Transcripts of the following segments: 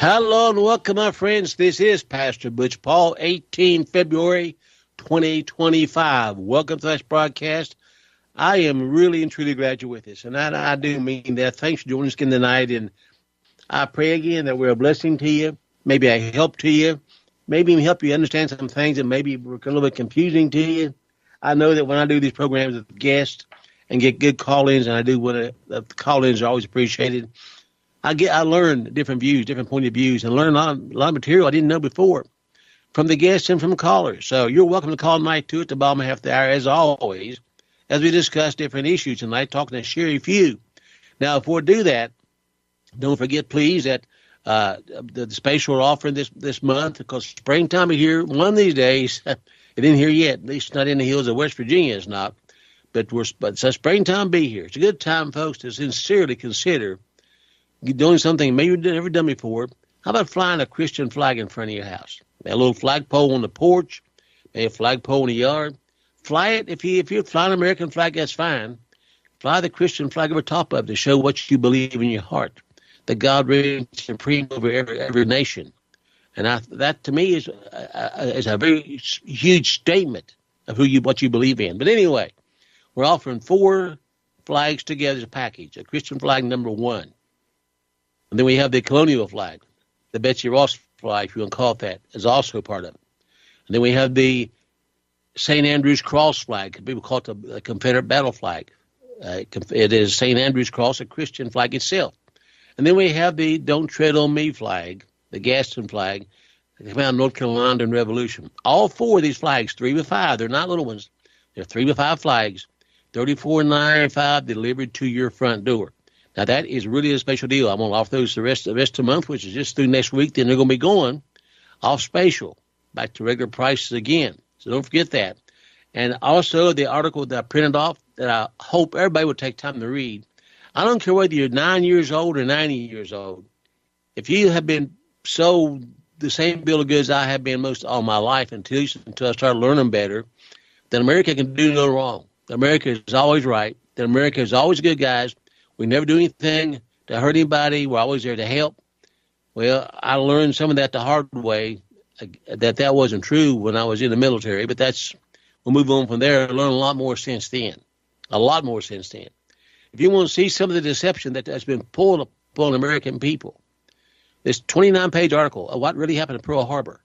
Hello and welcome, my friends. This is Pastor Butch Paul, 18 February 2025. Welcome to this broadcast. I am really and truly glad you're with us, and I do mean that. Thanks for joining us again tonight, and I pray again that we're a blessing to you, maybe a help to you, maybe even help you understand some things that maybe were a little bit confusing to you. I know that when I do these programs with guests and get good call-ins, and I do when the call-ins are always appreciated, I learn different views, different point of views, and learn a lot of material I didn't know before from the guests and from callers. So you're welcome to call tonight too at the bottom half of the hour, as always, as we discuss different issues tonight, talking to Sheri Few. Now, before we do that, don't forget, please, that the special we're offering this month, because springtime is here one of these days. It isn't here yet, at least not in the hills of West Virginia. It's not, but so springtime be here. It's a good time, folks, to sincerely consider you're doing something maybe you've never done before. How about flying a Christian flag in front of your house? A little flagpole on the porch, maybe a flagpole in the yard. Fly it. If you're flying an American flag, that's fine. Fly the Christian flag over top of it to show what you believe in your heart, that God reigns supreme over every nation. And that to me is a very huge statement of what you believe in. But anyway, we're offering 4 flags together as a package. A Christian flag, number 1. And then we have the colonial flag, the Betsy Ross flag, if you want to call it that, is also part of it. And then we have the St. Andrew's Cross flag. People call it the Confederate battle flag. It is St. Andrew's Cross, a Christian flag itself. And then we have the Don't Tread on Me flag, the Gaston flag, that came out of North Carolina during the Revolution. All 4 of these flags, 3 by 5, they're not little ones. They're 3 by 5 flags, $34.95 delivered to your front door. Now, that is really a special deal. I'm going to offer those the rest of the month, which is just through next week. Then they're going to be going off special, back to regular prices again. So don't forget that. And also the article that I printed off that I hope everybody will take time to read. I don't care whether you're 9 years old or 90 years old. If you have been sold the same bill of goods I have been most all my life until I started learning better, then America can do no wrong. America is always right. That America is always good guys. We never do anything to hurt anybody. We're always there to help. Well, I learned some of that the hard way, that wasn't true when I was in the military, but we'll move on from there. I learned a lot more since then. A lot more since then. If you want to see some of the deception that's been pulled upon American people, this 29-page article of what really happened in Pearl Harbor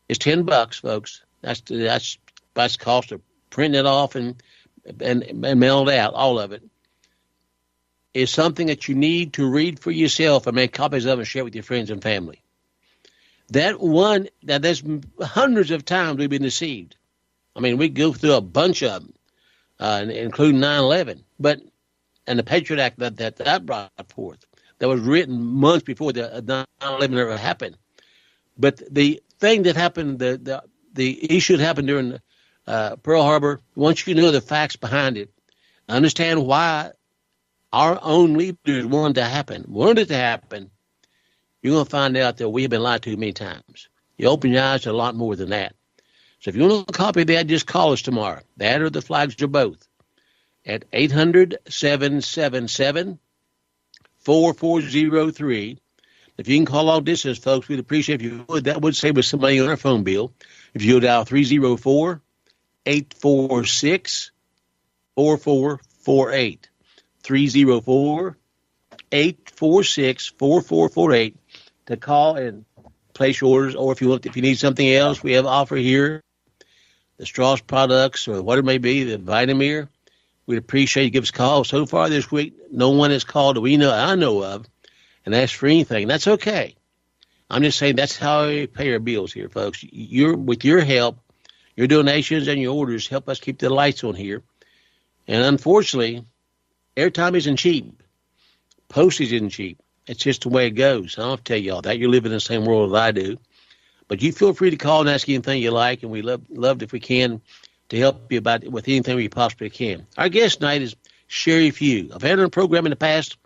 is $10, folks. That's the cost of printing it off and mail it out, all of it. Is something that you need to read for yourself and make copies of and share with your friends and family. There's hundreds of times we've been deceived. I mean, we go through a bunch of them, including 9/11, and the Patriot Act that brought forth, that was written months before the 9/11 ever happened. But the thing that happened, the issue that happened during Pearl Harbor, once you know the facts behind it, understand why our own leaders wanted it to happen, you're going to find out that we have been lied to many times. You open your eyes to a lot more than that. So if you want a copy of that, just call us tomorrow. That or the flags are both at 800-777-4403. If you can call all distance, folks, we'd appreciate if you would. That would save us some money on our phone bill. If you dial 304-846-4448. 304-846-4448 to call and place your orders, or if you need something else, we have offer here, the Strauss products or whatever it may be, the Vitamir. We'd appreciate you give us a call. So far this week, no one has called that I know of and asked for anything. That's okay. I'm just saying that's how we pay our bills here, folks. With your help, your donations and your orders help us keep the lights on here. And unfortunately, airtime isn't cheap. Postage isn't cheap. It's just the way it goes. I don't have to tell you all that. You live in the same world as I do. But you feel free to call and ask anything you like, and we love if we can to help you with anything we possibly can. Our guest tonight is Sheri Few. I've had her on the program in the past,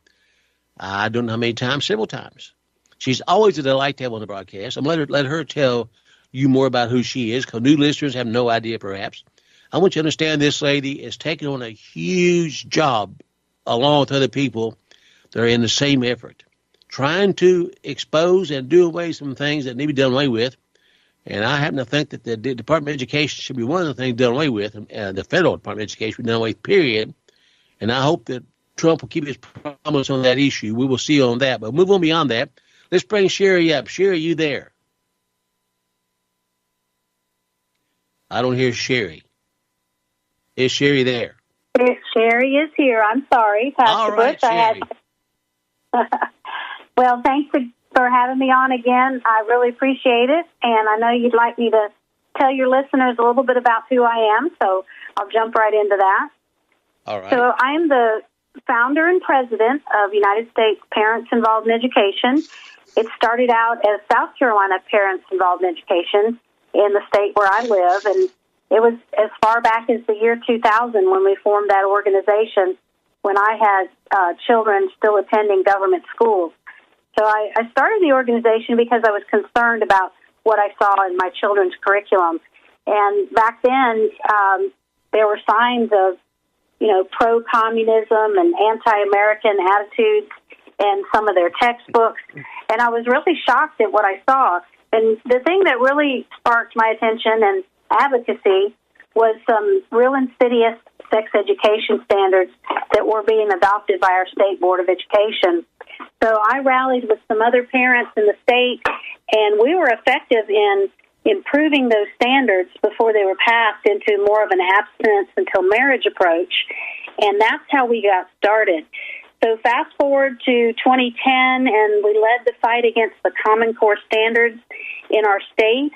I don't know how many times, several times. She's always a delight to have on the broadcast. I'm going to let her tell you more about who she is, because new listeners have no idea perhaps. I want you to understand this lady is taking on a huge job along with other people that are in the same effort. trying to expose and do away some things that need to be done away with. And I happen to think that the Department of Education should be one of the things done away with, and the federal Department of Education should be done away, period. And I hope that Trump will keep his promise on that issue. We will see on that. But move on beyond that. Let's bring Sheri up. Sheri, you there? I don't hear Sheri. Is Sheri there? Sheri is here. I'm sorry, Pastor All right, Bush. Sheri. Well, thanks for having me on again. I really appreciate it. And I know you'd like me to tell your listeners a little bit about who I am, so I'll jump right into that. All right. So I am the founder and president of United States Parents Involved in Education. It started out as South Carolina Parents Involved in Education in the state where I live, and it was as far back as the year 2000 when we formed that organization, when I had children still attending government schools. So I started the organization because I was concerned about what I saw in my children's curriculum. And back then, there were signs of, pro-communism and anti-American attitudes in some of their textbooks. And I was really shocked at what I saw. And the thing that really sparked my attention and advocacy was some real insidious sex education standards that were being adopted by our state board of education. So I rallied with some other parents in the state, and we were effective in improving those standards before they were passed into more of an abstinence until marriage approach. And that's how we got started. So fast forward to 2010, and we led the fight against the Common Core standards in our state.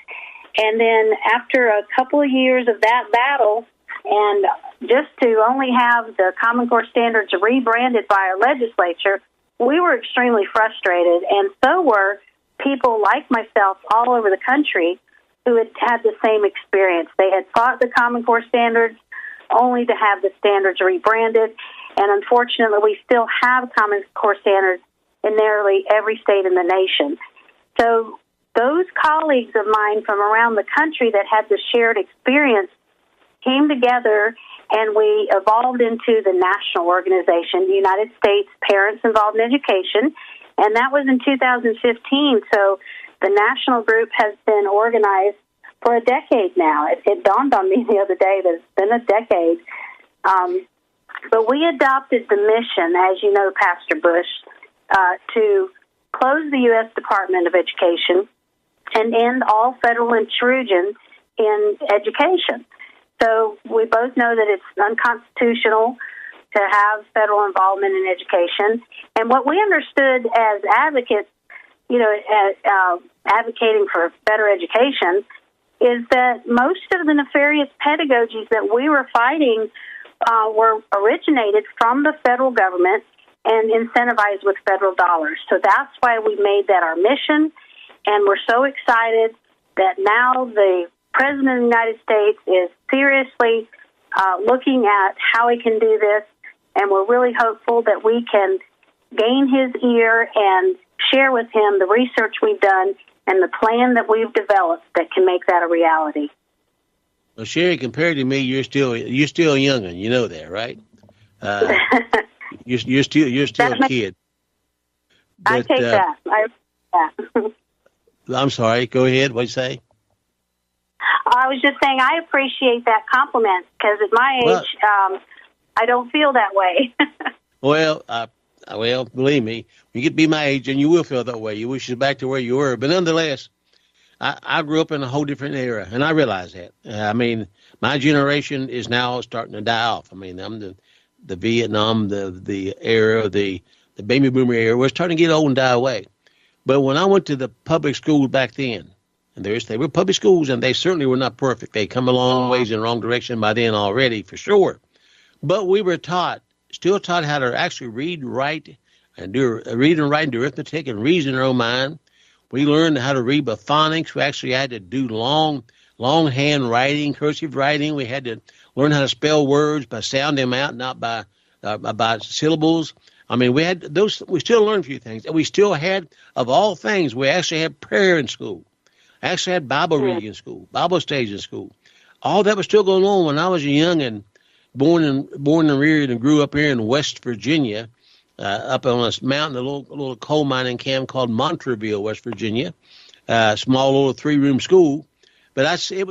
And then after a couple of years of that battle, and just to only have the Common Core standards rebranded by our legislature, we were extremely frustrated, and so were people like myself all over the country who had had the same experience. They had fought the Common Core standards only to have the standards rebranded, and unfortunately we still have Common Core standards in nearly every state in the nation. So those colleagues of mine from around the country that had the shared experience came together, and we evolved into the national organization, the United States Parents Involved in Education, and that was in 2015. So the national group has been organized for a decade now. It dawned on me the other day that it's been a decade. But we adopted the mission, as you know, Pastor Bush, to close the U.S. Department of Education and end all federal intrusion in education. So we both know that it's unconstitutional to have federal involvement in education. And what we understood as advocates, advocating for better education, is that most of the nefarious pedagogies that we were fighting were originated from the federal government and incentivized with federal dollars. So that's why we made that our mission, and we're so excited that now the President of the United States is seriously looking at how he can do this, and we're really hopeful that we can gain his ear and share with him the research we've done and the plan that we've developed that can make that a reality. Well, Sheri, compared to me, you're still a young'un. You know that, right? You're still a kid. But, I take that. I'm sorry. Go ahead. What'd you say? I was just saying I appreciate that compliment because at my age, I don't feel that way. Well, believe me, when you get to be my age, and you will feel that way. You wish you back to where you were. But nonetheless, I grew up in a whole different era, and I realize that. My generation is now starting to die off. I'm the Vietnam, the era, the baby boomer era. We're starting to get old and die away. But when I went to the public school back then, and they were public schools, and they certainly were not perfect. They come a long ways in the wrong direction by then already, for sure. But we were still taught how to actually read, write, and do arithmetic and reason in our own mind. We learned how to read by phonics. We actually had to do longhand writing, cursive writing. We had to learn how to spell words by sounding them out, not by syllables. We had those. We still learned a few things, and we still had, of all things, we actually had prayer in school. I actually had Bible reading in school, Bible studies in school. All that was still going on when I was young and born and reared and grew up here in West Virginia. up on a mountain, a little coal mining camp called Montreville, West Virginia, small little 3-room school. But it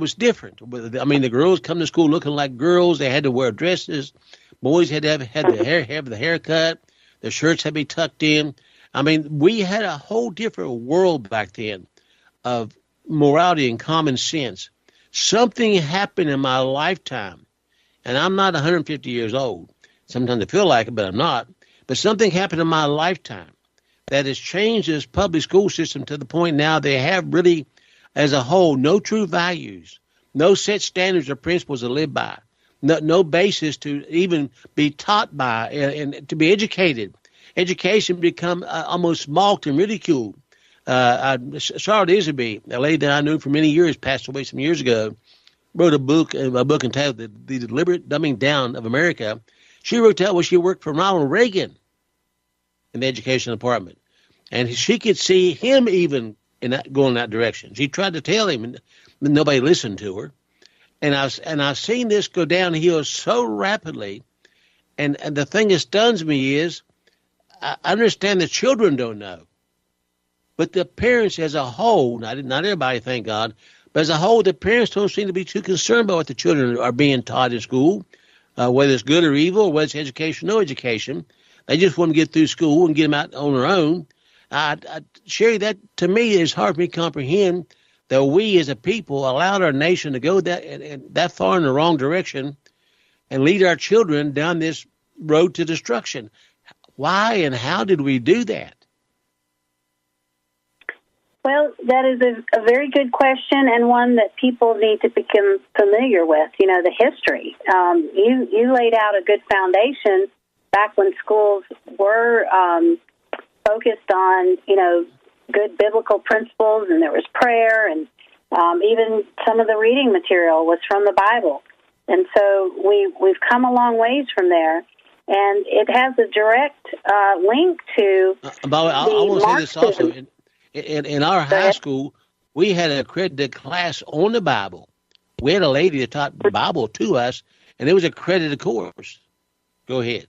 was different. I mean, the girls come to school looking like girls. They had to wear dresses. Boys had to have the haircut. The shirts had to be tucked in. I mean, we had a whole different world back then of morality and common sense. Something happened in my lifetime, and I'm not 150 years old. Sometimes I feel like it, but I'm not. But something happened in my lifetime that has changed this public school system to the point now they have really, as a whole, no true values, no set standards or principles to live by, no basis to even be taught by and to be educated. Education become almost mocked and ridiculed. Charlotte Isabey, a lady that I knew for many years, passed away some years ago, wrote a book entitled The Deliberate Dumbing Down of America. She wrote that when she worked for Ronald Reagan in the education department. And she could see him even going that direction. She tried to tell him, and nobody listened to her. And I've seen this go downhill so rapidly. And the thing that stuns me is, I understand the children don't know. But the parents as a whole, not everybody, thank God, but as a whole, the parents don't seem to be too concerned about what the children are being taught in school, whether it's good or evil, or whether it's education or no education. They just want to get through school and get them out on their own. Sheri, that to me is hard for me to comprehend that we as a people allowed our nation to go that far in the wrong direction and lead our children down this road to destruction. Why and how did we do that? Well, that is a very good question, and one that people need to become familiar with, the history. You laid out a good foundation back when schools were focused on, good biblical principles, and there was prayer, and even some of the reading material was from the Bible. And so we've come a long ways from there, and it has a direct link to I want to say this also. In our high school, we had an accredited class on the Bible. We had a lady that taught the Bible to us, and it was an accredited course. Go ahead.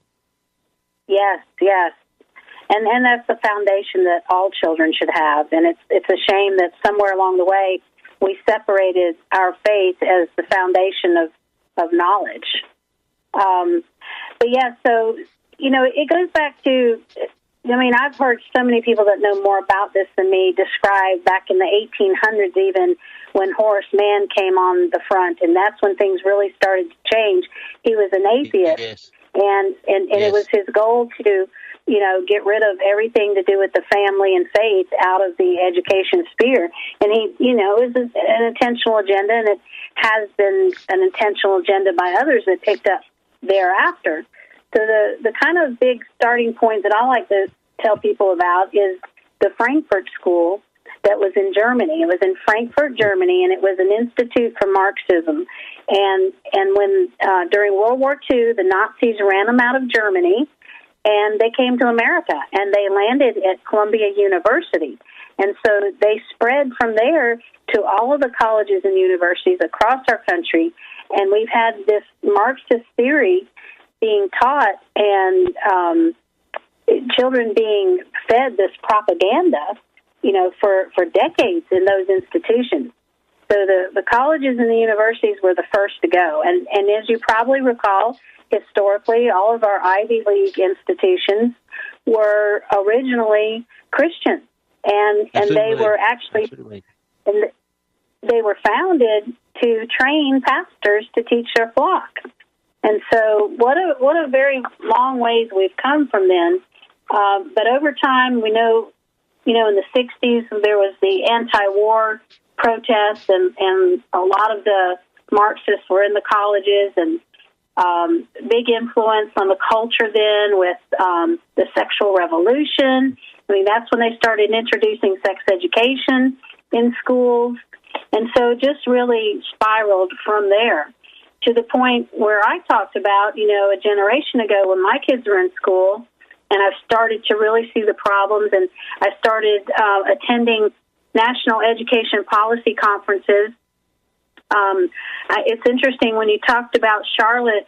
Yes. And that's the foundation that all children should have. And it's a shame that somewhere along the way we separated our faith as the foundation of knowledge. But yeah, so, it goes back to... I've heard so many people that know more about this than me describe back in the 1800s, even when Horace Mann came on the front, and that's when things really started to change. He was an atheist, yes. and Yes. It was his goal to, get rid of everything to do with the family and faith out of the education sphere. And he, it was an intentional agenda, and it has been an intentional agenda by others that picked up thereafter. So the kind of big starting point that I like to tell people about is the Frankfurt School that was in Germany. It was in Frankfurt, Germany, and it was an institute for Marxism. And when during World War II, the Nazis ran them out of Germany, and they came to America, and they landed at Columbia University. And so they spread from there to all of the colleges and universities across our country, and we've had this Marxist theory being taught and children being fed this propaganda, for decades in those institutions. So the colleges and the universities were the first to go. And as you probably recall, historically, all of our Ivy League institutions were originally Christian. And they were actually, and they were founded to train pastors to teach their flock. And so what a very long ways we've come from then. But over time, we know, in the 60s, there was the anti-war protests, and a lot of the Marxists were in the colleges, and big influence on the culture then with the sexual revolution. That's when they started introducing sex education in schools. And so it just really spiraled from there to the point where I talked about, a generation ago when my kids were in school, and I've started to really see the problems, and I started attending national education policy conferences. It's interesting when you talked about Charlotte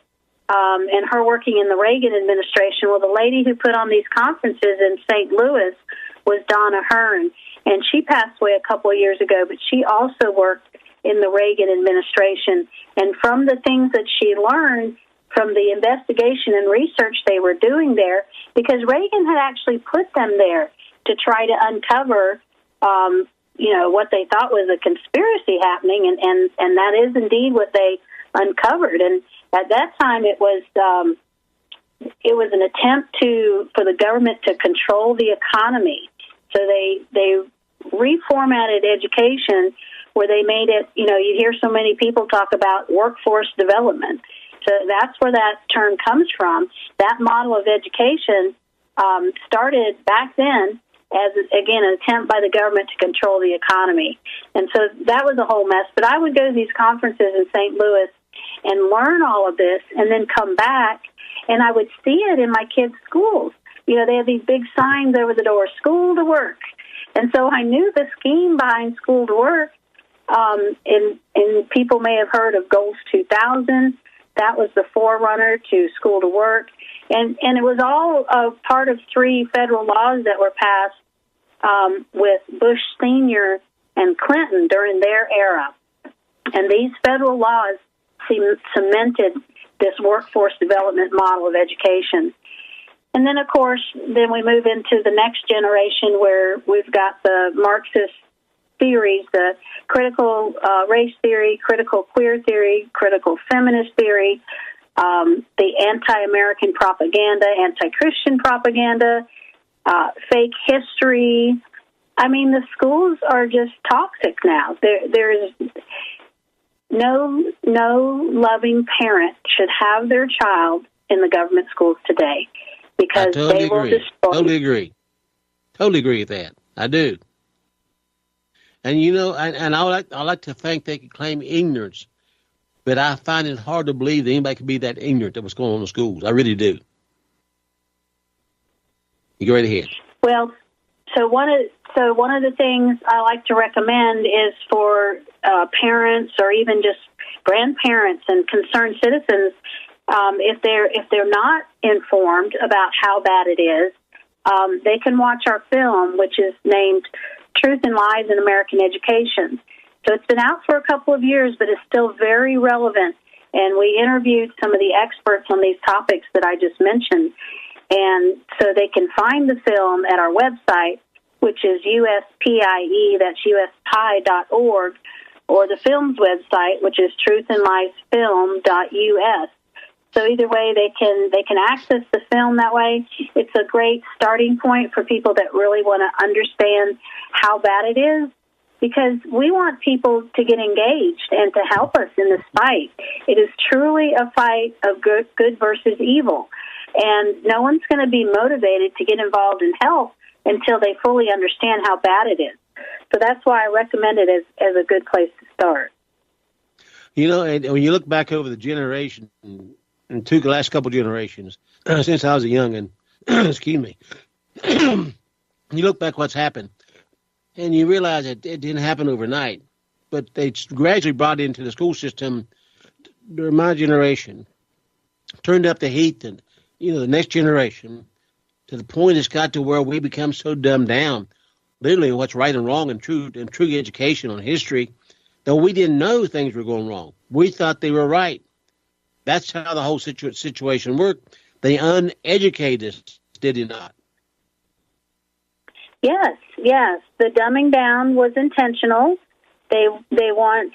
and her working in the Reagan administration. Well, the lady who put on these conferences in St. Louis was Donna Hearn, and she passed away a couple of years ago, but she also worked in the Reagan administration. And from the things that she learned from the investigation and research they were doing there, because Reagan had actually put them there to try to uncover, what they thought was a conspiracy happening, and that is indeed what they uncovered. And at that time, it was an attempt for the government to control the economy. So they reformatted education where they made it, you hear so many people talk about workforce development. So that's where that term comes from. That model of education started back then as, again, an attempt by the government to control the economy. And so that was a whole mess. But I would go to these conferences in St. Louis and learn all of this and then come back, and I would see it in my kids' schools. They have these big signs over the door, school to work. And so I knew the scheme behind school to work. And people may have heard of Goals 2000. That was the forerunner to school to work. And it was all a part of 3 federal laws that were passed with Bush Sr. and Clinton during their era. And these federal laws cemented this workforce development model of education. And then, of course, then we move into the next generation where we've got the Marxist theories, the critical race theory, critical queer theory, critical feminist theory, the anti-American propaganda, anti-Christian propaganda, fake history. I mean, the schools are just toxic now. There is no loving parent should have their child in the government schools today because they will destroy. Totally agree with that. I do. And I like to think they could claim ignorance, but I find it hard to believe that anybody could be that ignorant of what's going on in the schools. I really do. You go right ahead. Well, so one of the things I like to recommend is for parents or even just grandparents and concerned citizens, if they're not informed about how bad it is, they can watch our film, which is named Truth and Lies in American Education. So it's been out for a couple of years, but it's still very relevant. And we interviewed some of the experts on these topics that I just mentioned. And so they can find the film at our website, which is USPIE, that's USPIE.org, or the film's website, which is truthandliesfilm.us. So either way, they can access the film that way. It's a great starting point for people that really want to understand how bad it is, because we want people to get engaged and to help us in this fight. It is truly a fight of good versus evil, and no one's going to be motivated to get involved and help until they fully understand how bad it is. So that's why I recommend it as a good place to start. And when you look back over the generation, and the last couple generations, since I was a youngin', excuse me, you look back what's happened, and you realize it didn't happen overnight, but they gradually brought into the school system during my generation, turned up the heat, and the next generation, to the point it's got to where we become so dumbed down, literally what's right and wrong and true education on history, that we didn't know things were going wrong. We thought they were right. That's how the whole situation worked. They uneducated us, did it not? Yes. The dumbing down was intentional. They want,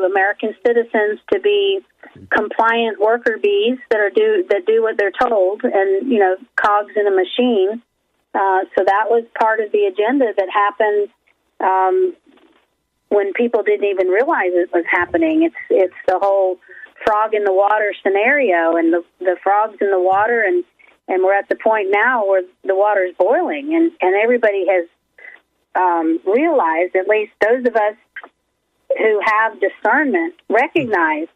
American citizens to be compliant worker bees that do what they're told, and cogs in a machine. So that was part of the agenda that happened when people didn't even realize it was happening. It's the whole frog in the water scenario, and the frog's in the water, and we're at the point now where the water's boiling, and everybody has realized, at least those of us who have discernment, recognize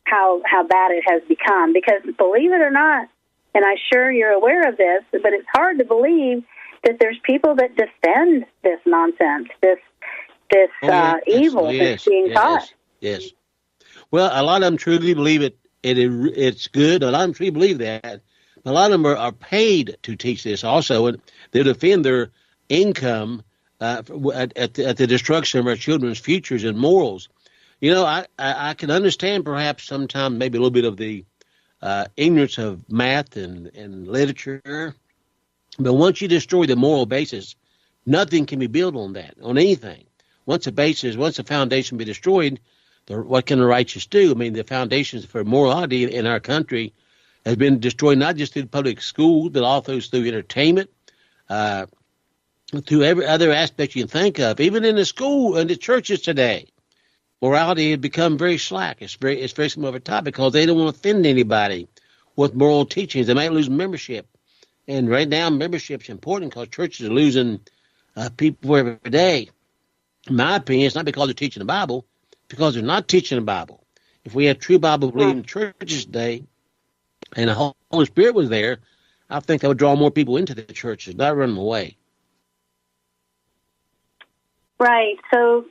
how bad it has become. Because believe it or not, and I'm sure you're aware of this, but it's hard to believe that there's people that defend this nonsense, this evil that's being taught. Yes. Well, a lot of them truly believe it it's good. A lot of them truly believe that. A lot of them are paid to teach this also, and they defend their income at the destruction of our children's futures and morals. You know, I can understand perhaps sometimes maybe a little bit of the ignorance of math and literature, but once you destroy the moral basis, nothing can be built on that, on anything. Once the foundation be destroyed, what can the righteous do? I mean, the foundations for morality in our country has been destroyed not just through public schools, but also through entertainment, through every other aspect you can think of. Even in the school and the churches today, morality has become very slack. It's very similar over top because they don't want to offend anybody with moral teachings. They might lose membership. And right now, membership's important because churches are losing people every day. In my opinion, it's not because they're teaching the Bible, because they're not teaching the Bible. If we had true Bible-believing churches today and the Holy Spirit was there, I think that would draw more people into the churches, not run them away. Right. So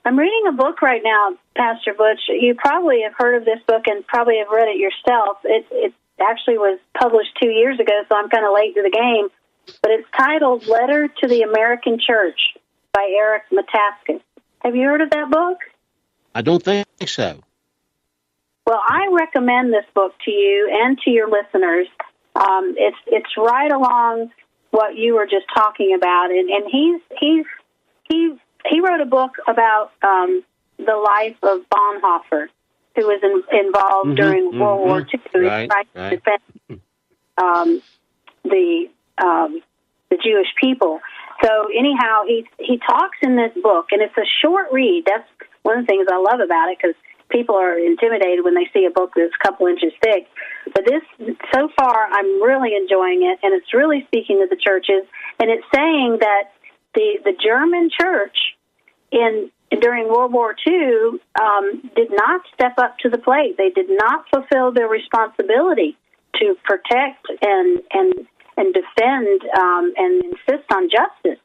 I'm reading a book right now, Pastor Butch. You probably have heard of this book and probably have read it yourself. It actually was published 2 years ago, so I'm kind of late to the game. But it's titled Letter to the American Church by Eric Metaxas. Have you heard of that book? I don't think so. Well, I recommend this book to you and to your listeners. It's right along what you were just talking about, and he wrote a book about the life of Bonhoeffer, who was involved during World War II, trying to defend the Jewish people. So anyhow, he talks in this book, and it's a short read. That's one of the things I love about it, because people are intimidated when they see a book that's a couple inches thick. But this, so far, I'm really enjoying it, and it's really speaking to the churches, and it's saying that the German church during World War II did not step up to the plate. They did not fulfill their responsibility to protect and defend and insist on justice.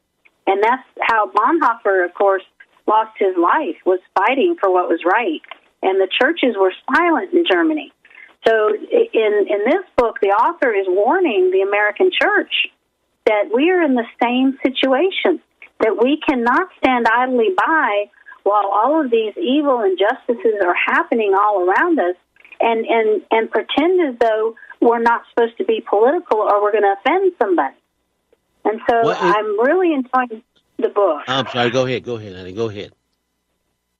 And that's how Bonhoeffer, of course, lost his life, was fighting for what was right. And the churches were silent in Germany. So in this book, the author is warning the American church that we are in the same situation, that we cannot stand idly by while all of these evil injustices are happening all around us and pretend as though we're not supposed to be political or we're going to offend somebody. And so I'm really enjoying the book. I'm sorry. Go ahead, honey. Go ahead.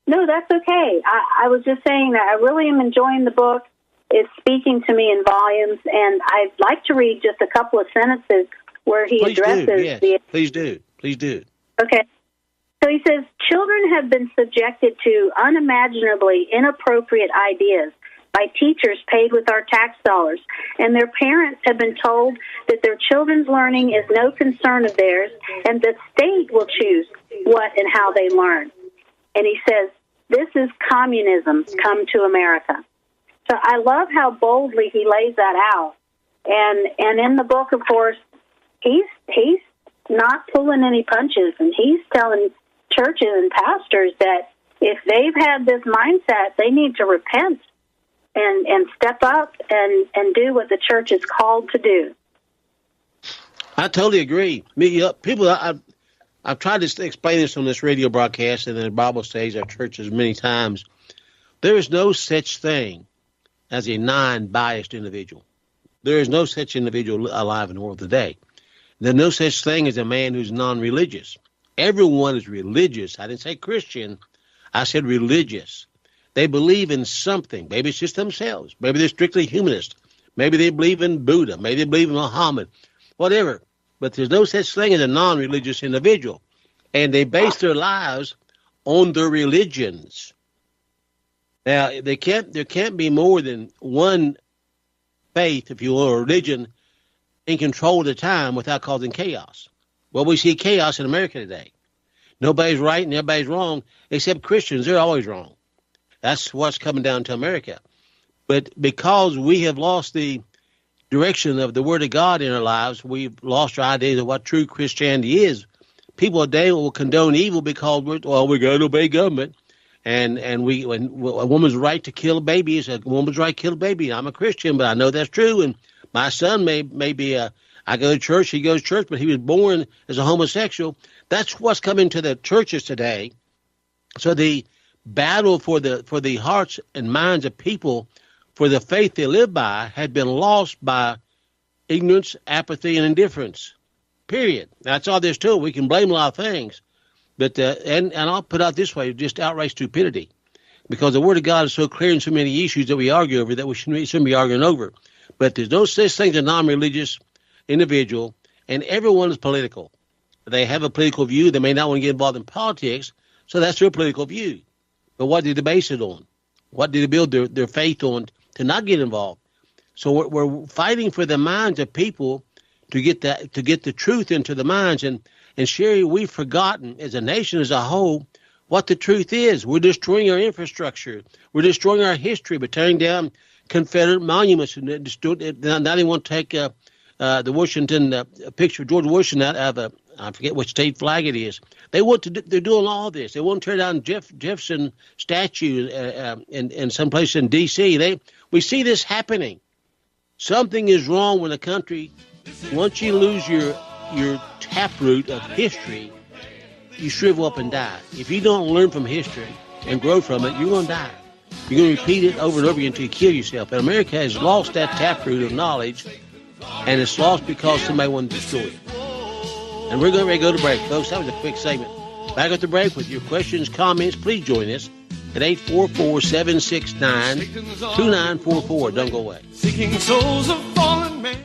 No, that's okay. I was just saying that I really am enjoying the book. It's speaking to me in volumes, and I'd like to read just a couple of sentences where he addresses the... Please do. Okay. So he says, children have been subjected to unimaginably inappropriate ideas by teachers paid with our tax dollars, and their parents have been told that their children's learning is no concern of theirs, and the state will choose what and how they learn. And he says, this is communism come to America. So I love how boldly he lays that out. And in the book, of course, he's not pulling any punches, and he's telling churches and pastors that if they've had this mindset, they need to repent and step up and do what the church is called to do. I totally agree. People, I've tried to explain this on this radio broadcast and in the Bible studies at churches many times. There is no such thing as a non-biased individual. There is no such individual alive in the world today. There's no such thing as a man who's non-religious. Everyone is religious. I didn't say Christian. I said religious. They believe in something. Maybe it's just themselves. Maybe they're strictly humanist. Maybe they believe in Buddha. Maybe they believe in Muhammad. Whatever. But there's no such thing as a non-religious individual. And they base their lives on their religions. Now, there can't be more than one faith, if you will, or religion in control of the time without causing chaos. Well, we see chaos in America today. Nobody's right and everybody's wrong, except Christians. They're always wrong. That's what's coming down to America. But because we have lost the direction of the Word of God in our lives, we've lost our ideas of what true Christianity is. People today will condone evil because we're going to obey government. And a woman's right to kill a baby is a woman's right to kill a baby. I'm a Christian, but I know that's true. And my son may be I go to church, he goes to church, but he was born as a homosexual. That's what's coming to the churches today. So the battle for the hearts and minds of people for the faith they live by had been lost by ignorance, apathy, and indifference. Period. That's all there's to it. We can blame a lot of things, but and I'll put it out this way: just outright stupidity, because the Word of God is so clear in so many issues that we argue over that we shouldn't be arguing over. But there's no such thing as a non-religious individual, and everyone is political. They have a political view. They may not want to get involved in politics, so that's their political view. But what did they base it on? What did they build their faith on to not get involved? So we're fighting for the minds of people to get the truth into the minds. And Sheri, we've forgotten as a nation as a whole what the truth is. We're destroying our infrastructure. We're destroying our history by tearing down Confederate monuments. And now they want to take the Washington picture of George Washington out of I forget what state flag it is. They're doing all this. They want to tear down Jefferson statue in some place in D.C. We see this happening. Something is wrong with the country. Once you lose your taproot of history, you shrivel up and die. If you don't learn from history and grow from it, you're going to die. You're going to repeat it over and over again until you kill yourself. And America has lost that taproot of knowledge, and it's lost because somebody wanted to destroy it. And we're going to go to break, folks. That was a quick segment. Back at the break with your questions, comments. Please join us at 844-769-2944. Don't go away. Seeking souls of fallen men.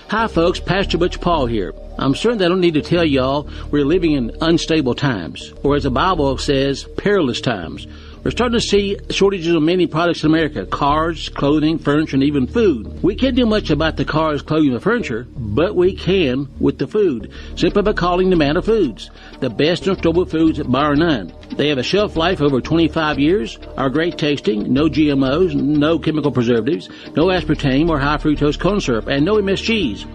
Hi, folks. Pastor Butch Paul here. I'm certain that I don't need to tell y'all we're living in unstable times, or as the Bible says, perilous times. We're starting to see shortages of many products in America: cars, clothing, furniture, and even food. We can't do much about the cars, clothing, and furniture, but we can with the food, simply by calling Nomana Foods, the best and stable foods bar none. They have a shelf life over 25 years, are great tasting, no GMOs, no chemical preservatives, no aspartame or high fructose corn syrup, and no MSGs.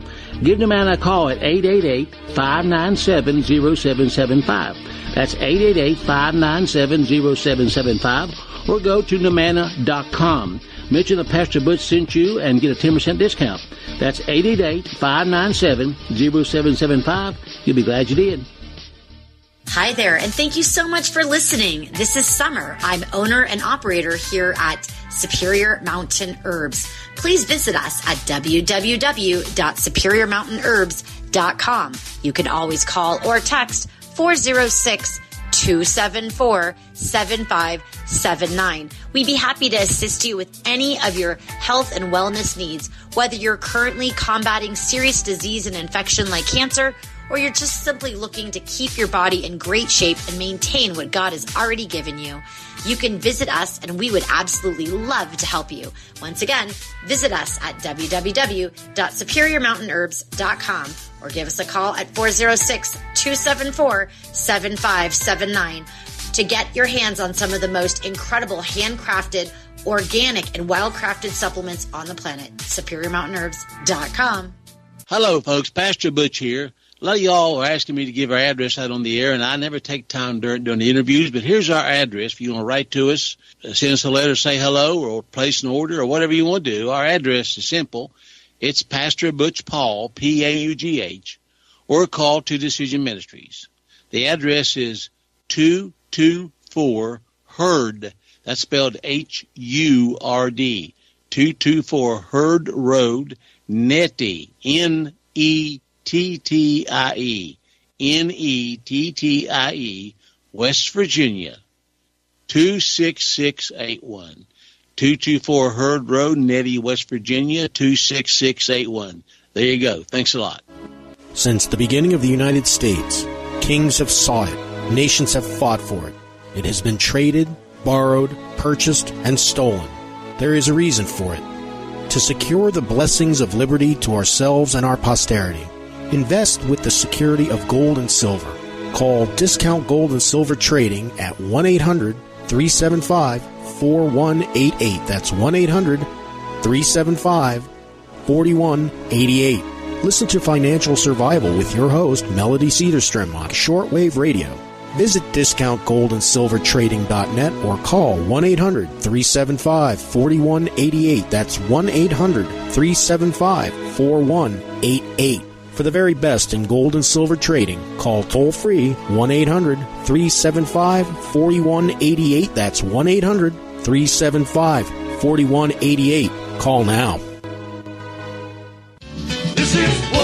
Give Nomana a call at 888-597-0775. That's 888-597-0775, or go to Nomana.com. Mention that Pastor Butch sent you and get a 10% discount. That's 888-597-0775. You'll be glad you did. Hi there, and thank you so much for listening. This is Summer. I'm owner and operator here at Superior Mountain Herbs. Please visit us at www.superiormountainherbs.com. You can always call or text 406-274-7579. We'd be happy to assist you with any of your health and wellness needs, whether you're currently combating serious disease and infection like cancer, or you're just simply looking to keep your body in great shape and maintain what God has already given you. You can visit us, and we would absolutely love to help you. Once again, visit us at www.superiormountainherbs.com or give us a call at 406-274-7579 to get your hands on some of the most incredible handcrafted, organic, and well-crafted supplements on the planet. SuperiorMountainHerbs.com. Hello, folks. Pastor Butch here. A lot of y'all are asking me to give our address out on the air, and I never take time during the interviews, but here's our address. If you want to write to us, send us a letter, say hello, or place an order, or whatever you want to do, our address is simple. It's Pastor Butch Paul, P-A-U-G-H, or call to Decision Ministries. The address is 224 Hurd. That's spelled H-U-R-D. 224 Hurd Road, Nettie, Nettie, Nettie, West Virginia, 26681. 224 Hurd Road, Nettie, West Virginia, 26681. There you go. Thanks a lot. Since the beginning of the United States, kings have sought it, nations have fought for it. It has been traded, borrowed, purchased, and stolen. There is a reason for it. To secure the blessings of liberty to ourselves and our posterity, invest with the security of gold and silver. Call Discount Gold and Silver Trading at 1-800-375-4188. That's 1-800-375-4188. Listen to Financial Survival with your host, Melody Cedarstrom, on Shortwave Radio. Visit discountgoldandsilvertrading.net or call 1-800-375-4188. That's 1-800-375-4188. For the very best in gold and silver trading, call toll-free 1-800-375-4188. That's 1-800-375-4188. Call now. This is war,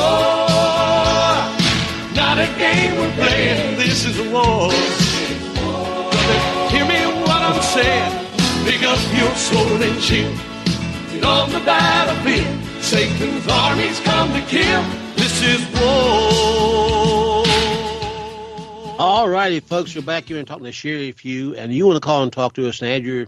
not a game we're playing. This is war. Brother, hear me what I'm saying. Pick up your sword and shield. Get on the battlefield. Satan's armies come to kill. This is war. All righty, folks, we're back here and talking to Sheri Few, and you want to call and talk to us and add your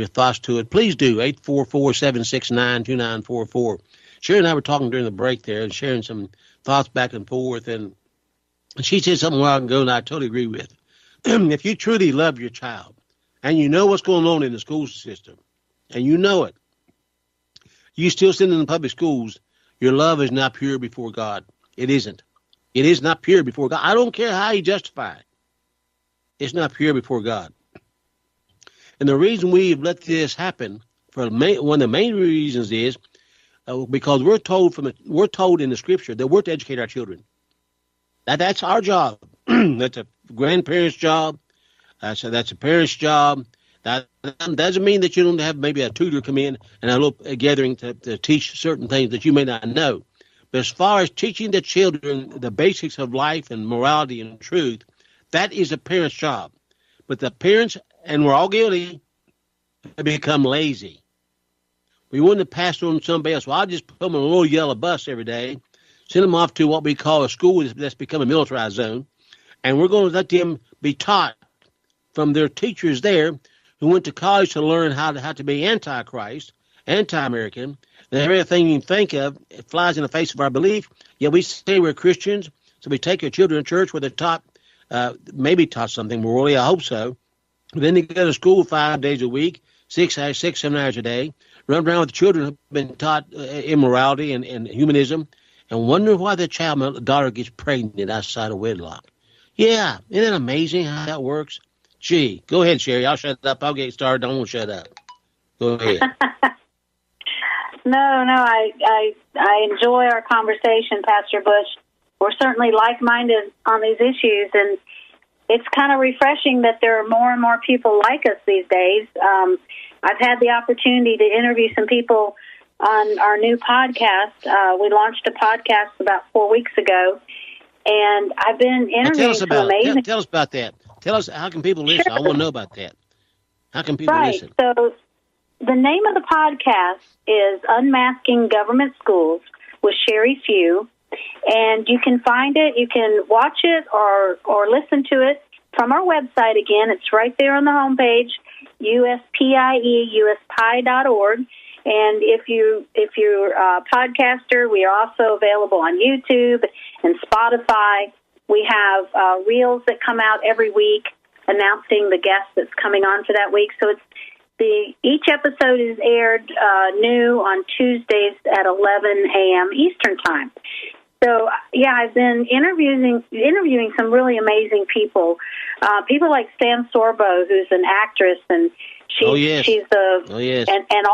thoughts to it, please do. 844-769-2944. Sheri and I were talking during the break there and sharing some thoughts back and forth, and she said something a while ago, and I totally agree with. If you truly love your child, and you know what's going on in the school system, and you know it, you still send them in the public schools, your love is not pure before God. It isn't. It is not pure before God. I don't care how you justify it. It's not pure before God. And the reason we've let this happen, one of the main reasons is because we're told in the Scripture that we're to educate our children. That's our job. That's a grandparent's job. That's a parent's job. That doesn't mean that you don't have maybe a tutor come in and a little gathering to teach certain things that you may not know. But as far as teaching the children the basics of life and morality and truth, that is a parent's job. But the parents, and we're all guilty, have become lazy. We wouldn't have passed on somebody else. Well, I'll just put them on a little yellow bus every day, send them off to what we call a school that's become a militarized zone, and we're going to let them be taught from their teachers there who went to college to learn how to be anti-Christ, anti-American, and everything you can think of, it flies in the face of our belief. Yeah, we say we're Christians, so we take our children to church where they're taught, maybe taught something morally, I hope so. Then they go to school 5 days a week, 7 hours a day, run around with the children who've been taught immorality and humanism, and wonder why the daughter gets pregnant outside of wedlock. Yeah, isn't it amazing how that works? Gee, go ahead, Sheri. I'll shut up. I'll get started. I won't shut up. Go ahead. No, I enjoy our conversation, Pastor Bush. We're certainly like-minded on these issues, and it's kind of refreshing that there are more and more people like us these days. I've had the opportunity to interview some people on our new podcast. We launched a podcast about 4 weeks ago, and I've been interviewing some amazing... Tell us about that. Tell us, how can people listen? Sure. I want to know about that. How can people listen? So the name of the podcast is Unmasking Government Schools with Sheri Few, and you can find it, you can watch it or listen to it from our website. Again, it's right there on the homepage, USPIE.org. And if you're a podcaster, we are also available on YouTube and Spotify. We have reels that come out every week announcing the guest that's coming on for that week. So each episode is aired new on Tuesdays at 11 a.m. Eastern Time. So, yeah, I've been interviewing some really amazing people. People like Sam Sorbo, who's an actress, and she's an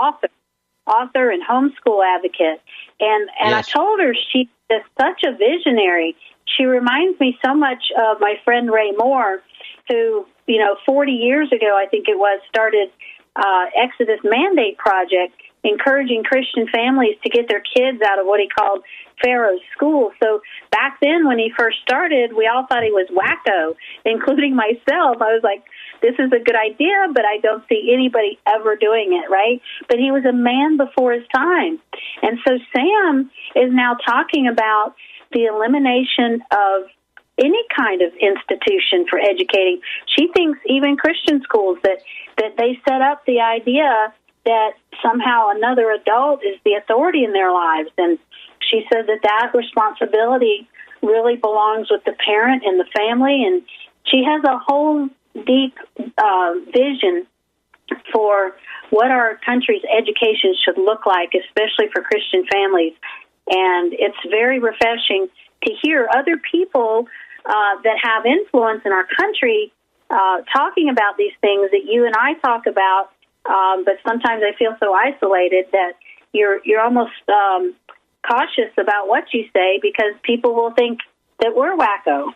author and homeschool advocate. And I told her she's just such a visionary. She reminds me so much of my friend Ray Moore, who, 40 years ago, I think it was, started Exodus Mandate Project, encouraging Christian families to get their kids out of what he called Pharaoh's school. So back then when he first started, we all thought he was wacko, including myself. I was like, this is a good idea, but I don't see anybody ever doing it, right? But he was a man before his time. And so Sam is now talking about the elimination of any kind of institution for educating. She thinks even Christian schools that they set up the idea that somehow another adult is the authority in their lives. And she said that responsibility really belongs with the parent and the family. And she has a whole deep vision for what our country's education should look like, especially for Christian families. And it's very refreshing to hear other people that have influence in our country talking about these things that you and I talk about, but sometimes I feel so isolated that you're almost cautious about what you say because people will think that we're wacko.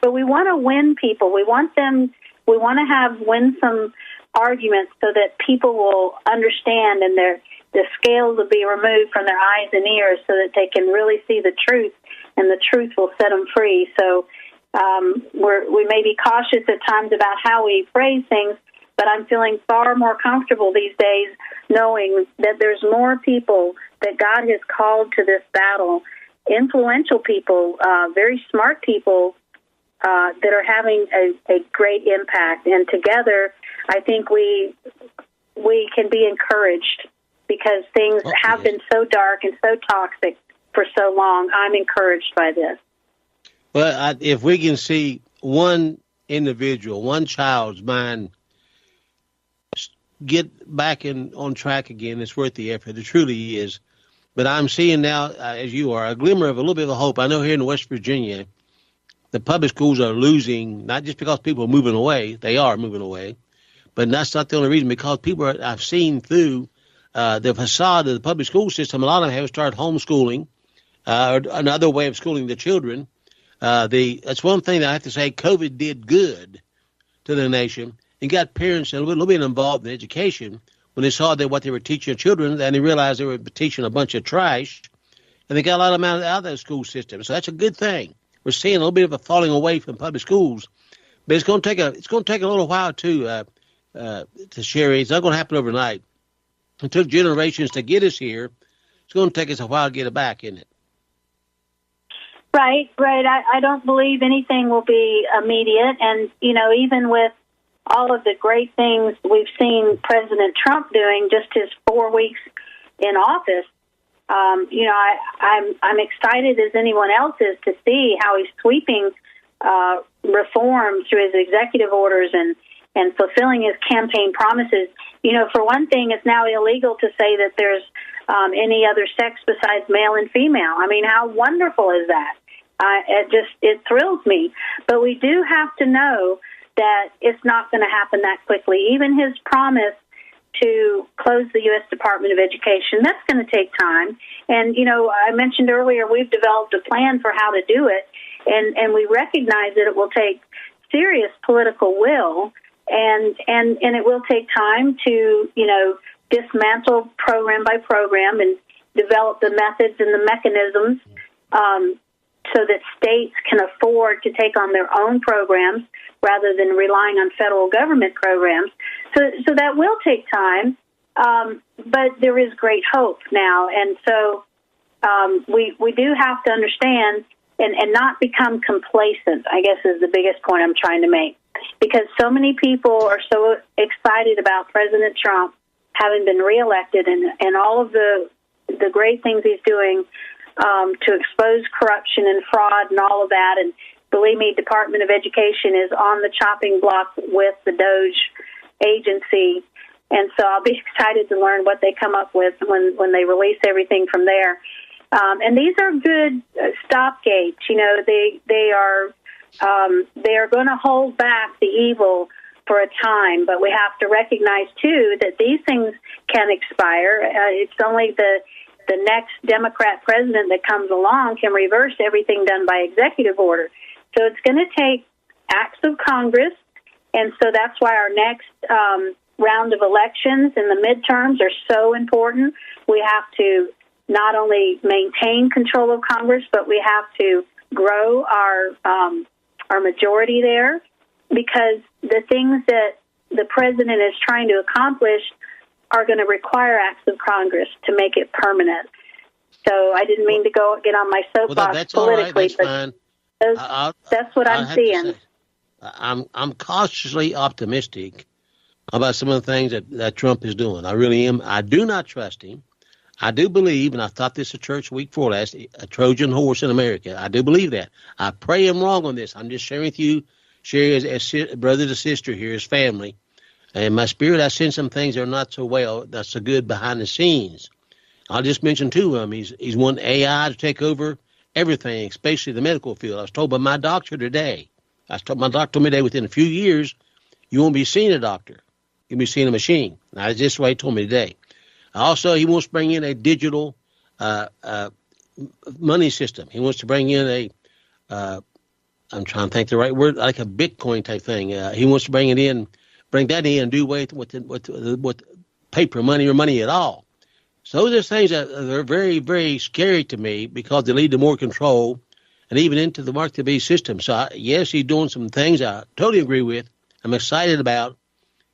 But we want to win people. We want to win some arguments so that people will understand and the scales will be removed from their eyes and ears so that they can really see the truth, and the truth will set them free. So we may be cautious at times about how we phrase things, but I'm feeling far more comfortable these days knowing that there's more people that God has called to this battle, influential people, very smart people that are having a great impact. And together, I think we can be encouraged because things have been so dark and so toxic for so long. I'm encouraged by this. Well, if we can see one individual, one child's mind get back on track again, it's worth the effort. It truly is. But I'm seeing now, as you are, a glimmer of a little bit of hope. I know here in West Virginia, the public schools are losing, not just because people are moving away. They are moving away. But that's not the only reason, because I've seen through the facade of the public school system, a lot of them have started homeschooling or another way of schooling the children. That's one thing that I have to say COVID did good to the nation and got parents a little bit involved in education when they saw that what they were teaching their children, and they realized they were teaching a bunch of trash, and they got a lot of them out of the school system. So that's a good thing. We're seeing a little bit of a falling away from public schools, but it's going to take a little while to Sheri. It's not going to happen overnight. It took generations to get us here. It's going to take us a while to get it back, isn't it? Right. I don't believe anything will be immediate. And, even with all of the great things we've seen President Trump doing just his 4 weeks in office, I'm excited as anyone else is to see how he's sweeping reform through his executive orders and fulfilling his campaign promises. For one thing, it's now illegal to say that there's any other sex besides male and female. I mean, how wonderful is that? It thrills me. But we do have to know that it's not going to happen that quickly. Even his promise to close the U.S. Department of Education, that's going to take time. And, I mentioned earlier we've developed a plan for how to do it, and we recognize that it will take serious political will, and it will take time to, dismantle program by program and develop the methods and the mechanisms so that states can afford to take on their own programs rather than relying on federal government programs. So that will take time, but there is great hope now. And so we do have to understand and not become complacent, I guess is the biggest point I'm trying to make. Because so many people are so excited about President Trump having been reelected and all of the great things he's doing to expose corruption and fraud and all of that. And believe me, Department of Education is on the chopping block with the DOGE agency. And so I'll be excited to learn what they come up with when they release everything from there. And these are good stopgates. They are going to hold back the evil for a time, but we have to recognize, too, that these things can expire. It's only the next Democrat president that comes along can reverse everything done by executive order. So it's going to take acts of Congress, and so that's why our next round of elections and the midterms are so important. We have to not only maintain control of Congress, but we have to grow our majority there, because the things that the president is trying to accomplish are going to require acts of Congress to make it permanent. So I didn't mean to get on my soapbox that's politically, all right. That's fine. That's what I'm seeing. I'm cautiously optimistic about some of the things that Trump is doing. I really am. I do not trust him. I do believe, and I thought this at church week before last, a Trojan horse in America. I do believe that. I pray I'm wrong on this. I'm just sharing with you, Sheri, as brother to sister here, as family. And in my spirit, I sense some things that are not so well, not so good behind the scenes. I'll just mention two of them. He's wanting AI to take over everything, especially the medical field. I was told by my doctor today. My doctor told me today within a few years, you won't be seeing a doctor. You'll be seeing a machine. Now, that's just what he told me today. Also, he wants to bring in a digital money system. He wants to bring in I'm trying to think the right word, like a Bitcoin type thing. He wants to bring that in, and do away with paper money or money at all. So those are things that are very, very scary to me because they lead to more control and even into the market-based system. So, yes, he's doing some things I totally agree with. I'm excited about,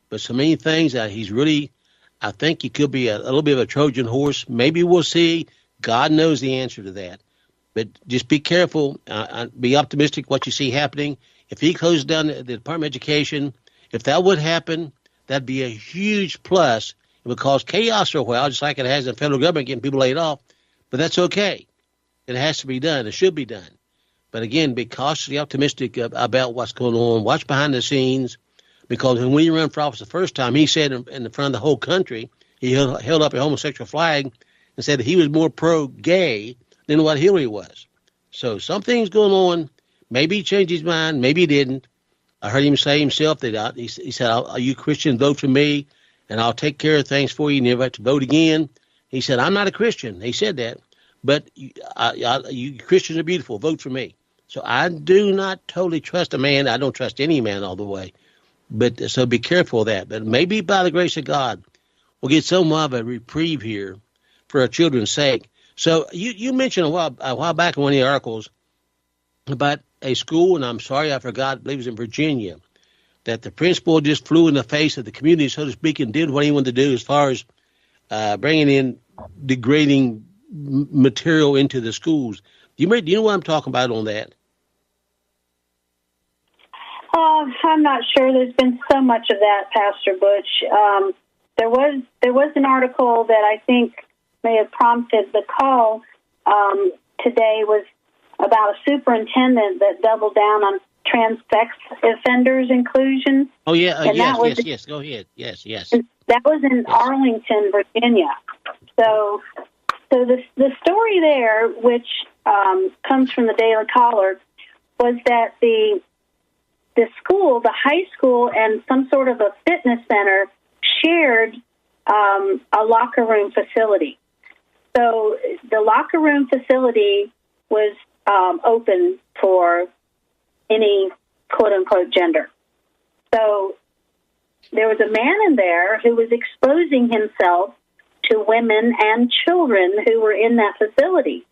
but so many things that he's really, I think he could be a little bit of a Trojan horse. Maybe we'll see. God knows the answer to that. But just be careful. Be optimistic what you see happening. If he closes down the Department of Education, if that would happen, that'd be a huge plus. It would cause chaos for a while, just like it has in the federal government getting people laid off. But that's okay. It has to be done. It should be done. But again, be cautiously optimistic about what's going on. Watch behind the scenes. Because when he ran for office the first time, he said in front of the whole country, he held up a homosexual flag and said that he was more pro-gay than what Hillary was. So something's going on. Maybe he changed his mind. Maybe he didn't. I heard him say himself that he said, "Are you Christians, vote for me, and I'll take care of things for you. You never have to vote again." He said, "I'm not a Christian." He said that. But you Christians are beautiful. Vote for me. So I do not totally trust a man. I don't trust any man all the way. But so be careful of that. But maybe by the grace of God, we'll get some of a reprieve here for our children's sake. So you mentioned a while back in one of the articles about a school, and I'm sorry I forgot, I believe it was in Virginia, that the principal just flew in the face of the community, so to speak, and did what he wanted to do as far as bringing in degrading material into the schools. Do you know what I'm talking about on that? I'm not sure. There's been so much of that, Pastor Butch. There was an article that I think may have prompted the call today was about a superintendent that doubled down on trans-sex offenders inclusion. Oh, yeah. Yes. Go ahead. Yes. That was in Arlington, Virginia. So the story there, which comes from the Daily Caller, was that the school, the high school, and some sort of a fitness center shared a locker room facility. So the locker room facility was open for any quote-unquote gender. So there was a man in there who was exposing himself to women and children who were in that facility.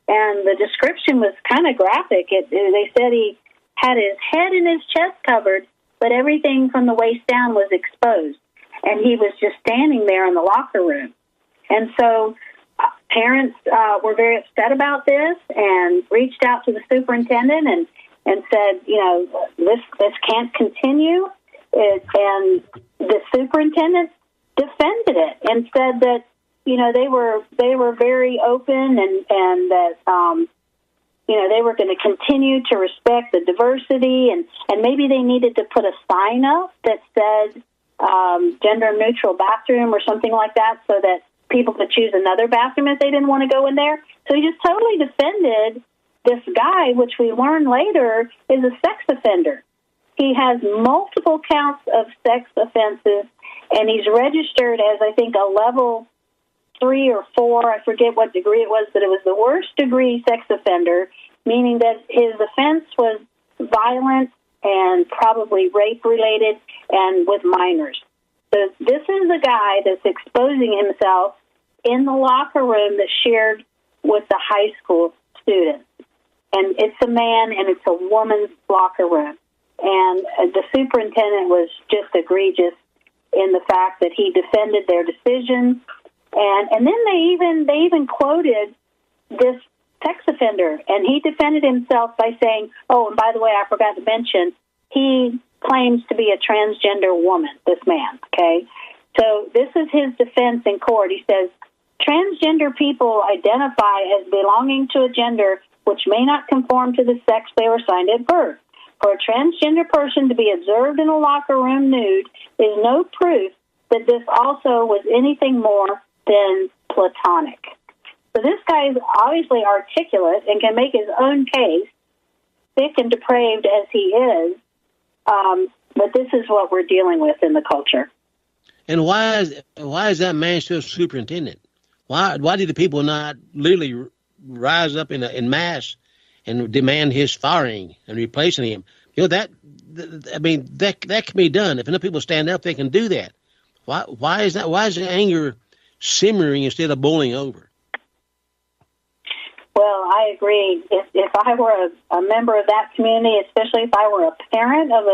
And the description was kind of graphic. They said he had his head and his chest covered, but everything from the waist down was exposed. And he was just standing there in the locker room. And so parents were very upset about this and reached out to the superintendent and said, this can't continue. And the superintendent defended it and said that, they were very open and that, they were going to continue to respect the diversity and maybe they needed to put a sign up that said gender-neutral bathroom or something like that so that people could choose another bathroom if they didn't want to go in there. So he just totally defended this guy, which we learned later is a sex offender. He has multiple counts of sex offenses, and he's registered as, I think, a level 3 or 4. I forget what degree it was, but it was the worst degree sex offender, meaning that his offense was violent and probably rape-related and with minors. So this is a guy that's exposing himself in the locker room that's shared with the high school students. And it's a man and it's a woman's locker room. And the superintendent was just egregious in the fact that he defended their decisions. And then they even quoted this sex offender, and he defended himself by saying, oh, and by the way, I forgot to mention, he claims to be a transgender woman, this man, okay? So this is his defense in court. He says, transgender people identify as belonging to a gender which may not conform to the sex they were assigned at birth. For a transgender person to be observed in a locker room nude is no proof that this also was anything more than platonic. So this guy is obviously articulate and can make his own case, sick and depraved as he is. But this is what we're dealing with in the culture. And why is that man still superintendent? Why did the people not literally rise up in mass and demand his firing and replacing him? That can be done. If enough people stand up, they can do that. Why is that? Why is the anger simmering instead of boiling over? Well, I agree. If I were a member of that community, especially if I were a parent of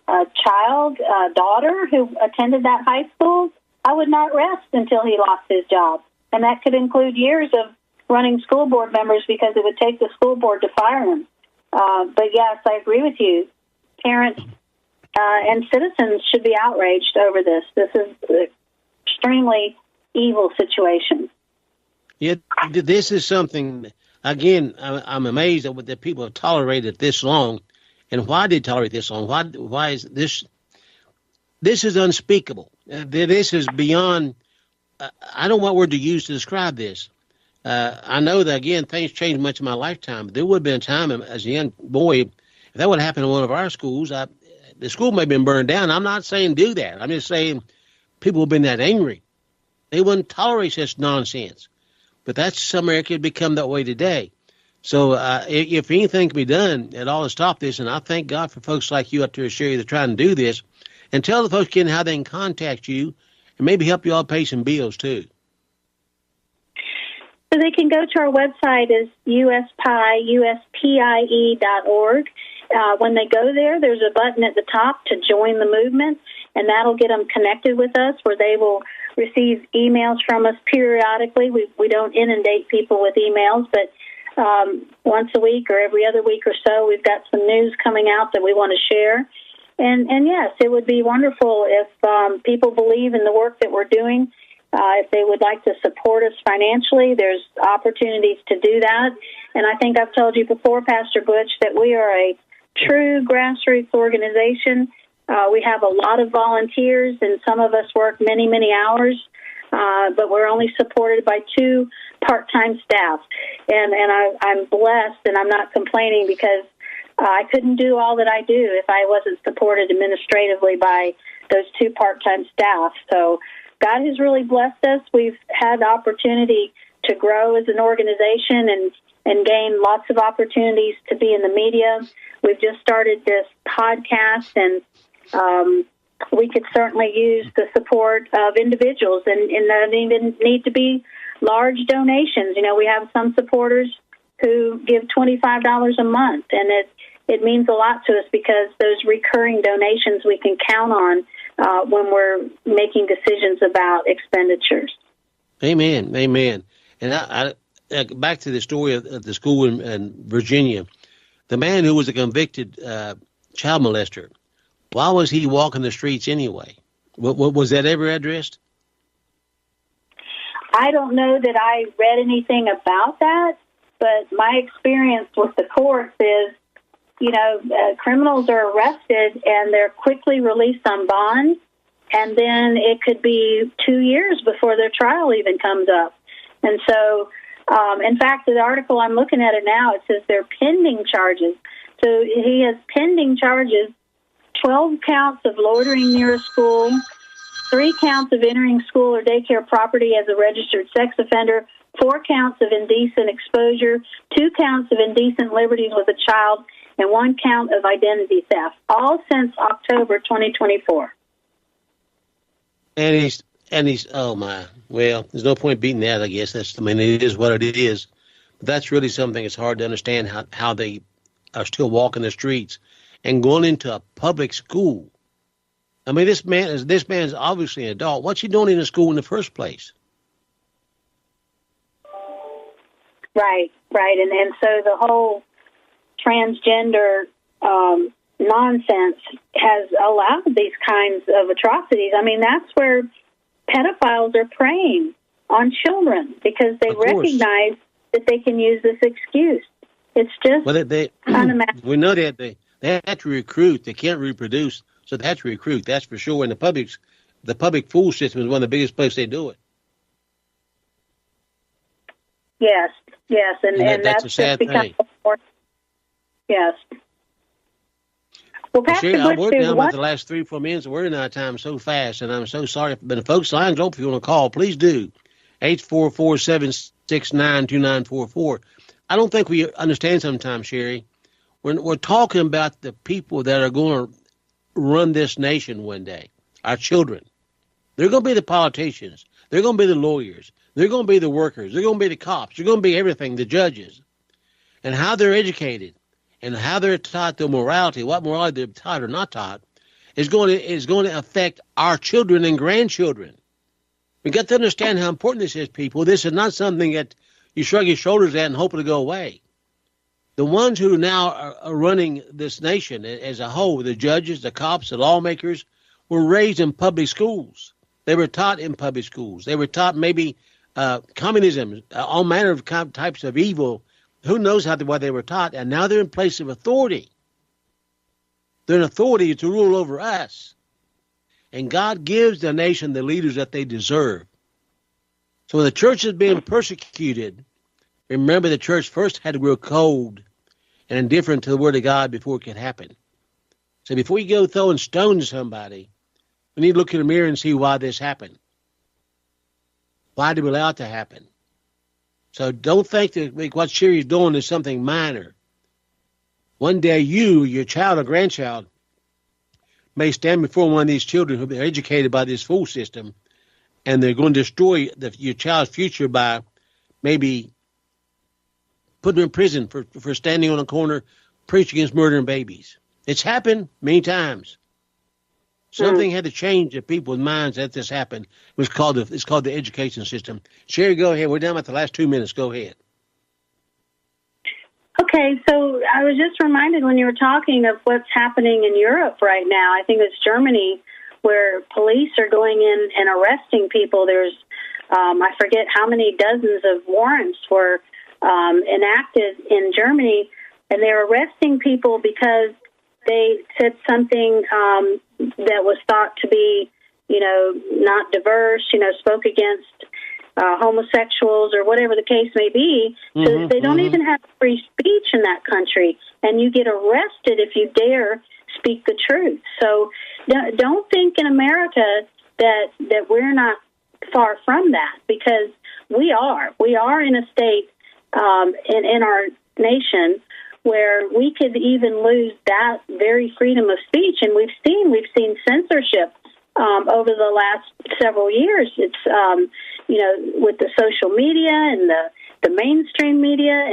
a child, a daughter who attended that high school, I would not rest until he lost his job. And that could include years of running school board members because it would take the school board to fire him. But yes, I agree with you. Parents and citizens should be outraged over this. This is an extremely evil situation. Yeah, this is something, again, I'm amazed that people have tolerated this long. And why did they tolerate this long? Why is this? This is unspeakable. This is beyond, I don't know what word to use to describe this. I know that, again, things changed much in my lifetime. But there would have been a time as a young boy, if that would have happened in one of our schools, the school may have been burned down. I'm not saying do that. I'm just saying people have been that angry. They wouldn't tolerate such nonsense. But that's America had become that way today. So if anything can be done at all to stop this, and I thank God for folks like you up there, Sheri, that trying to do this, and tell the folks again how they can contact you and maybe help you all pay some bills too. So they can go to our website is USPIE.org. When they go there, there's a button at the top to join the movement, and that'll get them connected with us where they will receive emails from us periodically. We don't inundate people with emails, but once a week or every other week or so, we've got some news coming out that we want to share. And yes, it would be wonderful if people believe in the work that we're doing. If they would like to support us financially, there's opportunities to do that. And I think I've told you before, Pastor Butch, that we are a true grassroots organization. We have a lot of volunteers, and some of us work many, many hours, but we're only supported by 2 part-time staff. And I'm blessed, and I'm not complaining because I couldn't do all that I do if I wasn't supported administratively by those 2 part-time staff. So God has really blessed us. We've had the opportunity to grow as an organization and gain lots of opportunities to be in the media. We've just started this podcast, and we could certainly use the support of individuals, and not even need to be large donations. You know, we have some supporters who give $25 a month, and it means a lot to us because those recurring donations we can count on when we're making decisions about expenditures. Amen, amen. And I back to the story of the school in Virginia, the man who was a convicted child molester, why was he walking the streets anyway? What was that ever addressed? I don't know that I read anything about that, but my experience with the courts is, you know, criminals are arrested and they're quickly released on bond, and then it could be 2 years before their trial even comes up. And so, in fact, the article I'm looking at it now, it says they're pending charges. So he has pending charges, 12 counts of loitering near a school, 3 counts of entering school or daycare property as a registered sex offender, 4 counts of indecent exposure, 2 counts of indecent liberties with a child, and 1 count of identity theft, all since October 2024. And he's oh my, well, there's no point beating that, I guess. It is what it is. But that's really something that's hard to understand, how they are still walking the streets and going into a public school. I mean, this man is obviously an adult. What's he doing in the school in the first place? Right. And so the whole transgender nonsense has allowed these kinds of atrocities. I mean, that's where pedophiles are preying on children because they recognize that they can use this excuse. It's just unimaginable. We know that they have to recruit. They can't reproduce, so they have to recruit. That's for sure. And the public school system is one of the biggest places they do it. Yes, and that's a sad thing. More, yes. Well, Pastor Sheri, Butch, I worked down about the last 3 or 4 minutes. We're in our time so fast, and I'm so sorry. But the folks' lines open if you want to call. Please do. 844-769-2944. I don't think we understand sometimes, Sheri. We're talking about the people that are going to run this nation one day, our children. They're going to be the politicians. They're going to be the lawyers. They're going to be the workers. They're going to be the cops. They're going to be everything, the judges. And how they're educated and how they're taught their morality, what morality they're taught or not taught, is going to affect our children and grandchildren. We got to understand how important this is, people. This is not something that you shrug your shoulders at and hope it'll go away. The ones who now are running this nation as a whole, the judges, the cops, the lawmakers, were raised in public schools. They were taught in public schools. They were taught maybe communism, all manner of types of evil. Who knows what they were taught, and now they're in place of authority. They're an authority to rule over us. And God gives the nation the leaders that they deserve. So when the church is being persecuted, remember the church first had to grow cold and indifferent to the word of God before it could happen. So before you go throwing stones at somebody, we need to look in the mirror and see why this happened. Why did we allow it to happen? So don't think that what Sheri's doing is something minor. One day you, your child or grandchild, may stand before one of these children who are educated by this school system, and they're going to destroy your child's future by maybe putting them in prison for standing on a corner preaching against murdering babies. It's happened many times. Something had to change in people's minds that this happened. It's called the education system. Sheri, go ahead. We're down about the last 2 minutes. Go ahead. Okay, so I was just reminded when you were talking of what's happening in Europe right now. I think it's Germany, where police are going in and arresting people. There's, I forget how many dozens of warrants were enacted in Germany, and they're arresting people because they said something that was thought to be, not diverse, spoke against homosexuals or whatever the case may be. So they don't even have free speech in that country, and you get arrested if you dare speak the truth. So don't think in America that we're not far from that, because we are. We are in a state in our nation where we could even lose that very freedom of speech, and we've seen censorship over the last several years. It's with the social media and the mainstream media,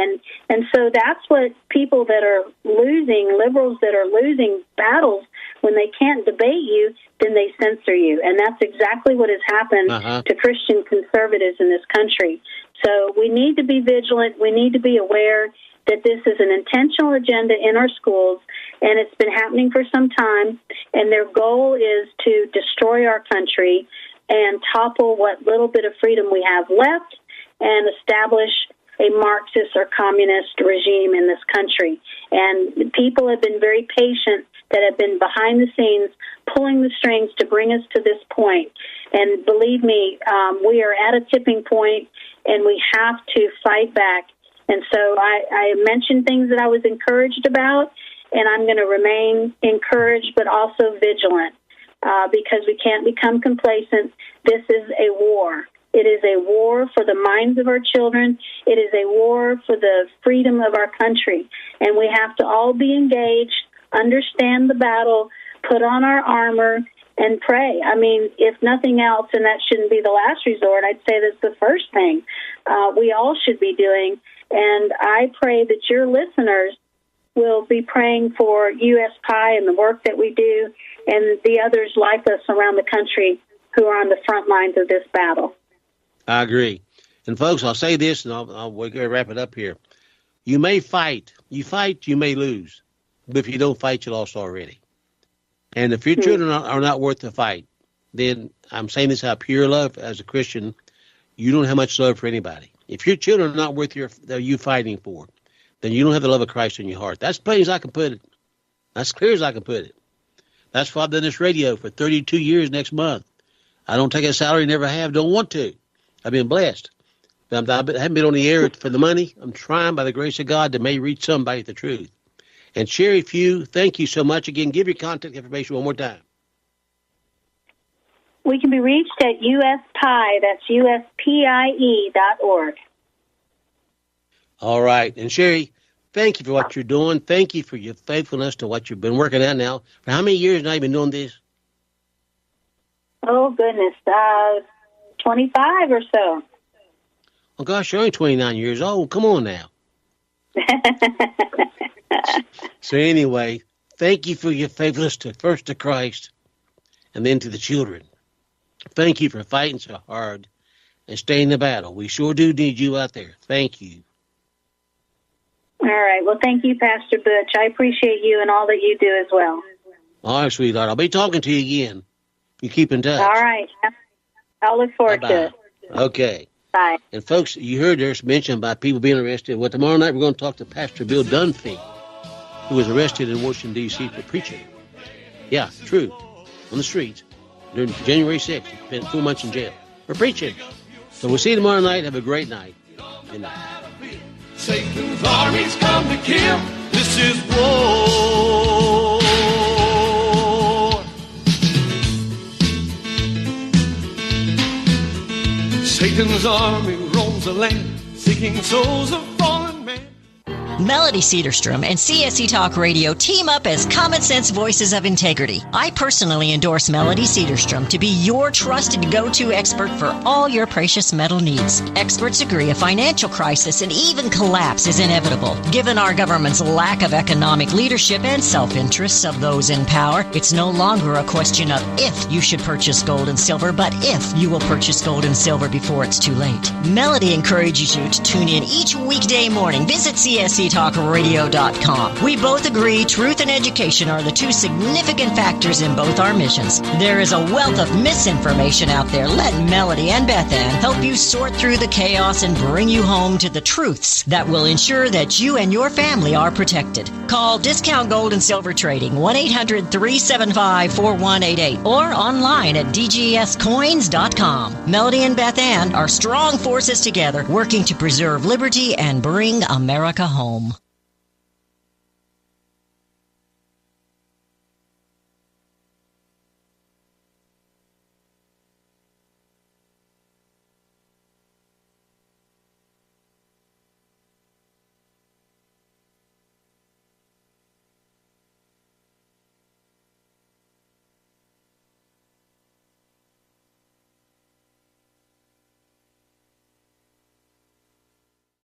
and so that's what people that are losing, liberals that are losing battles, when they can't debate you, then they censor you, and that's exactly what has happened to Christian conservatives in this country. So we need to be vigilant. We need to be aware that this is an intentional agenda in our schools, and it's been happening for some time, and their goal is to destroy our country and topple what little bit of freedom we have left and establish a Marxist or communist regime in this country. And people have been very patient that have been behind the scenes pulling the strings to bring us to this point. And believe me, we are at a tipping point, and we have to fight back. And so I mentioned things that I was encouraged about, and I'm going to remain encouraged but also vigilant because we can't become complacent. This is a war. It is a war for the minds of our children. It is a war for the freedom of our country. And we have to all be engaged, understand the battle, put on our armor, and pray. I mean, if nothing else, and that shouldn't be the last resort, I'd say that's the first thing we all should be doing. And I pray that your listeners will be praying for USPIE and the work that we do, and the others like us around the country who are on the front lines of this battle. I agree. And folks, I'll say this, and we're going to wrap it up here. You may fight. You fight, you may lose. But if you don't fight, you lost already. And if your children are not worth the fight, then I'm saying this out of pure love as a Christian, you don't have much love for anybody. If your children are not worth you fighting for, then you don't have the love of Christ in your heart. That's plain as I can put it. That's clear as I can put it. That's why I've done this radio for 32 years next month. I don't take a salary, never have, don't want to. I've been blessed. I haven't been on the air for the money. I'm trying, by the grace of God, to may reach somebody with the truth. And Sheri Few, thank you so much. Again, give your contact information one more time. We can be reached at USPIE, that's USPIE.org. All right. And Sheri, thank you for what you're doing. Thank you for your faithfulness to what you've been working at now. For how many years now have you been doing this? Oh, goodness, 25 or so. Oh, gosh, you're only 29 years old. Come on now. So anyway, thank you for your faithfulness first to Christ and then to the children. Thank you for fighting so hard and staying in the battle. We sure do need you out there. Thank you. All right. Well, thank you, Pastor Butch. I appreciate you and all that you do as well. All right, sweetheart. I'll be talking to you again. You keep in touch. All right. I'll look forward to it. Okay. Bye. And, folks, you heard there's mention about people being arrested. Well, tomorrow night we're going to talk to Pastor Bill Dunphy, who was arrested in Washington, D.C. for preaching. Yeah, true. On the streets. During January 6th. He spent 4 months in jail for preaching. So we'll see you tomorrow night. Have a great night. Good night. Satan's armies come to kill. This is war. Satan's army roams the land, seeking souls of fallen men. Melody Cedarstrom and CSE Talk Radio team up as common sense voices of integrity. I personally endorse Melody Cedarstrom to be your trusted go-to expert for all your precious metal needs. Experts agree a financial crisis and even collapse is inevitable. Given our government's lack of economic leadership and self-interests of those in power, it's no longer a question of if you should purchase gold and silver, but if you will purchase gold and silver before it's too late. Melody encourages you to tune in each weekday morning. Visit CSCTalkRadio.com. We both agree truth and education are the two significant factors in both our missions. There is a wealth of misinformation out there. Let Melody and Beth Ann help you sort through the chaos and bring you home to the truths that will ensure that you and your family are protected. Call Discount Gold and Silver Trading 1-800-375-4188 or online at dgscoins.com. Melody and Beth Ann are strong forces together working to preserve liberty and bring America home.